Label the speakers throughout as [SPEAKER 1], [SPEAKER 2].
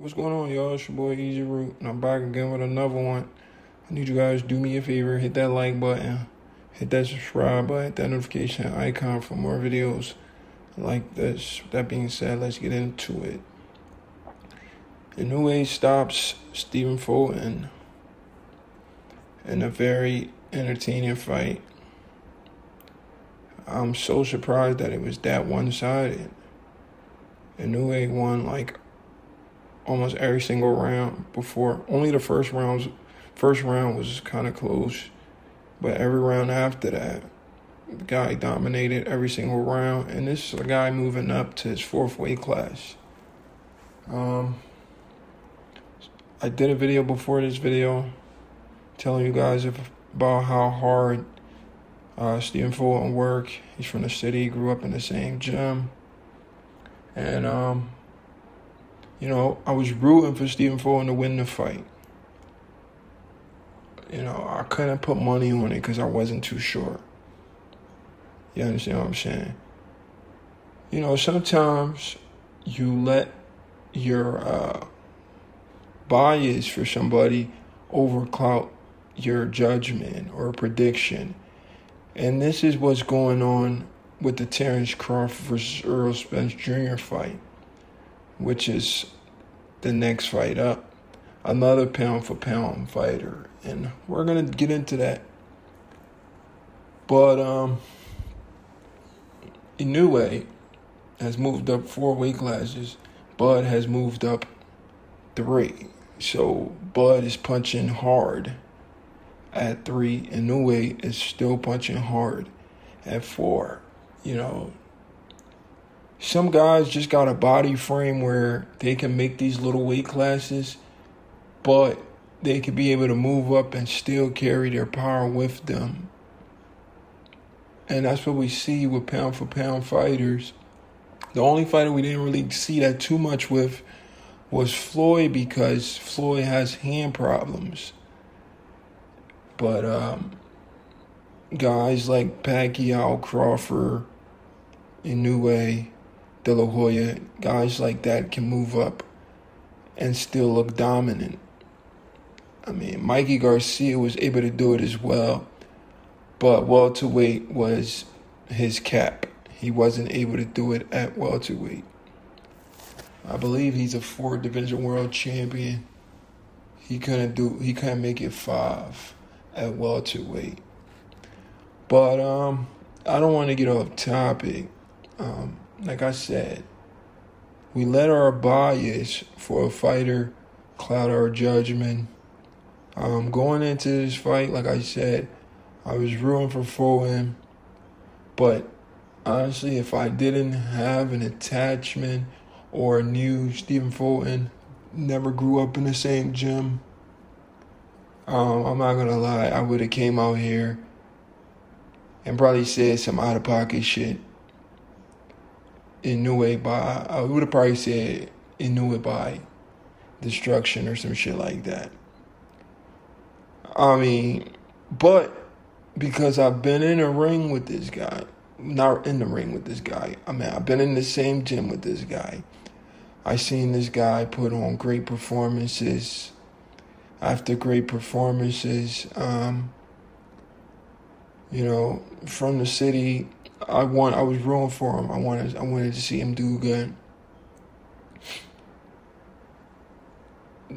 [SPEAKER 1] What's going on, y'all? It's your boy Easy Root, and I'm back again with another one. I need you guys to do me a favor, hit that like button, hit that subscribe button, hit that notification icon for more videos like this. With that being said, let's get into it. Inoue stops Stephen Fulton in a very entertaining fight. I'm so surprised that it was that one-sided. Inoue won almost every single round before. Only the first round was kind of close, but every round after that, the guy dominated every single round. And this is a guy moving up to his fourth weight class. I did a video before this video telling you guys about how hard Stephen Fulton worked. He's from the city, grew up in the same gym, and I was rooting for Stephen Fulton to win the fight. I couldn't put money on it because I wasn't too sure. You understand what I'm saying? Sometimes you let your bias for somebody overcloud your judgment or prediction. And this is what's going on with the Terrence Crawford versus Errol Spence Jr. fight, which is the next fight up. Another pound-for-pound fighter. And we're going to get into that. But Inoue has moved up 4 weight classes. Bud has moved up 3. So Bud is punching hard at 3. Inoue is still punching hard at 4. Some guys just got a body frame where they can make these little weight classes, but they could be able to move up and still carry their power with them. And that's what we see with pound-for-pound fighters. The only fighter we didn't really see that too much with was Floyd, because Floyd has hand problems. But guys like Pacquiao, Crawford, Inoue, De La Hoya, guys like that can move up and still look dominant. Mikey Garcia was able to do it as well, but welterweight was his cap. He wasn't able to do it at welterweight. I believe he's a 4-division world champion. He couldn't make it 5 at welterweight. But I don't want to get off topic. Like I said, we let our bias for a fighter cloud our judgment. Going into this fight, like I said, I was rooting for Fulton. But honestly, if I didn't have an attachment or knew Stephen Fulton, never grew up in the same gym, I'm not going to lie, I would have came out here and probably said some out-of-pocket shit. I would have probably said Inoue by destruction or some shit like that. But because I've been in a ring with this guy, not in the ring with this guy, I've been in the same gym with this guy. I seen this guy put on great performances after great performances. From the city, I was rooting for him. I wanted to see him do good.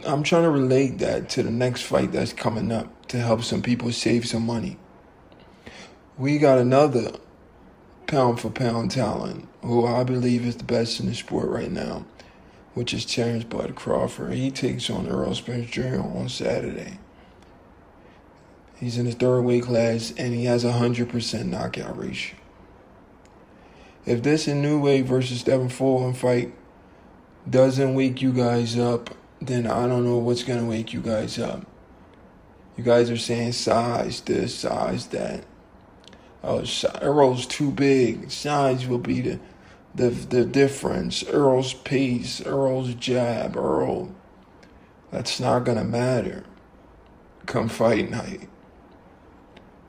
[SPEAKER 1] I'm trying to relate that to the next fight that's coming up to help some people save some money. We got another pound-for-pound talent who I believe is the best in the sport right now, which is Terrence Bud Crawford. He takes on Errol Spence Jr. on Saturday. He's in his 3rd weight class, and he has a 100% knockout ratio. If this Inoue versus Stephen Fulton fight doesn't wake you guys up, then I don't know what's going to wake you guys up. You guys are saying size this, size that. Oh, Errol's too big. Size will be the difference. Errol's pace, Errol's jab, that's not going to matter come fight night.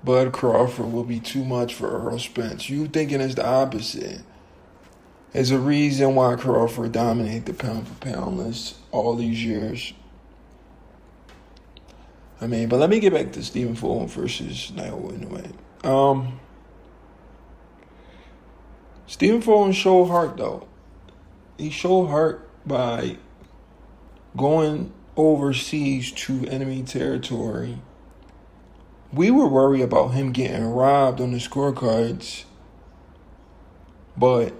[SPEAKER 1] Bud Crawford will be too much for Errol Spence. You thinking it's the opposite. There's a reason why Crawford dominated the pound for pound list all these years. I mean, but let me get back to Stephen Fulton versus Naoya Inoue. Stephen Fulton showed heart, though. He showed heart by going overseas to enemy territory. We were worried about him getting robbed on the scorecards, but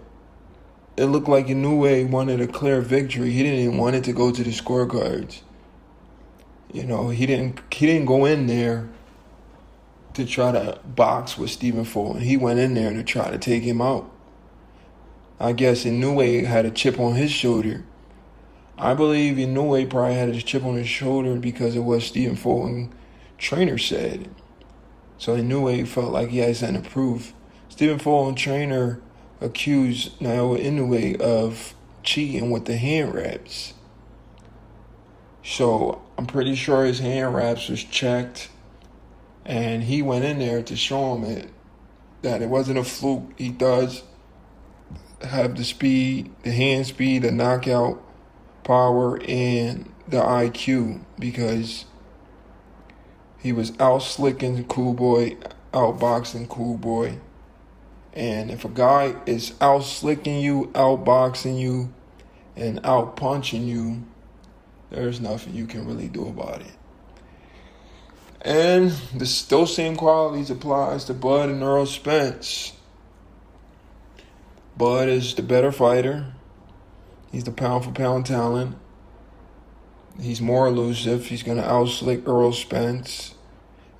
[SPEAKER 1] it looked like Inoue wanted a clear victory. He didn't even want it to go to the scorecards. You know, he didn't go in there to try to box with Stephen Fulton. He went in there to try to take him out. I guess Inoue had a chip on his shoulder. I believe Inoue probably had a chip on his shoulder because of what Stephen Fulton trainer said. So Inoue felt like he had something to prove. Stephen Fulton trainer accused Naoya Inoue of cheating with the hand wraps. So I'm pretty sure his hand wraps was checked, and he went in there to show him that it wasn't a fluke. He does have the speed, the hand speed, the knockout power, and the IQ, because he was out slicking Cool Boy, outboxing Cool Boy. And if a guy is out slicking you, outboxing you, and out punching you, there's nothing you can really do about it. And those same qualities applies to Bud and Earl Spence. Bud is the better fighter. He's the pound-for-pound talent. He's more elusive. He's going to out-slick Earl Spence,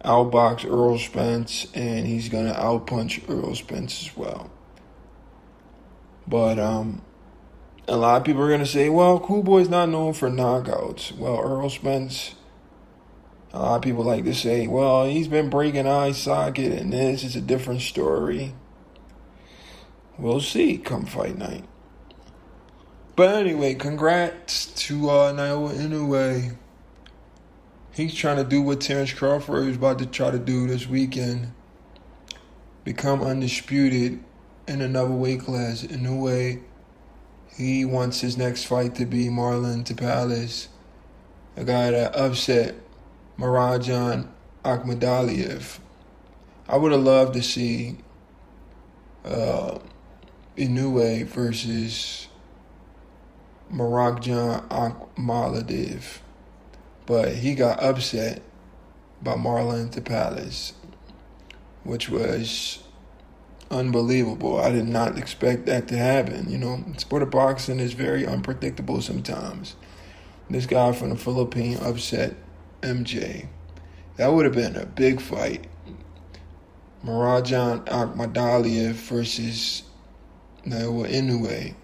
[SPEAKER 1] outbox Earl Spence, and he's going to outpunch Earl Spence as well. But a lot of people are going to say, well, Cool Boy's not known for knockouts. Well, Earl Spence, a lot of people like to say, well, he's been breaking eye socket, and this is a different story. We'll see come fight night. But anyway, congrats to Naoya Inoue. He's trying to do what Terrence Crawford is about to try to do this weekend. Become undisputed in another weight class. Inoue, he wants his next fight to be Marlon Tapales, a guy that upset Marajan Akhmadaliev. I would have loved to see Inoue versus Marajan Akhmadaliev, but he got upset by Marlon Tapales, which was unbelievable. I did not expect that to happen. You know, sport of boxing is very unpredictable sometimes. This guy from the Philippines upset MJ. That would have been a big fight. Marajan Akhmadaliev versus Naoya Inoue.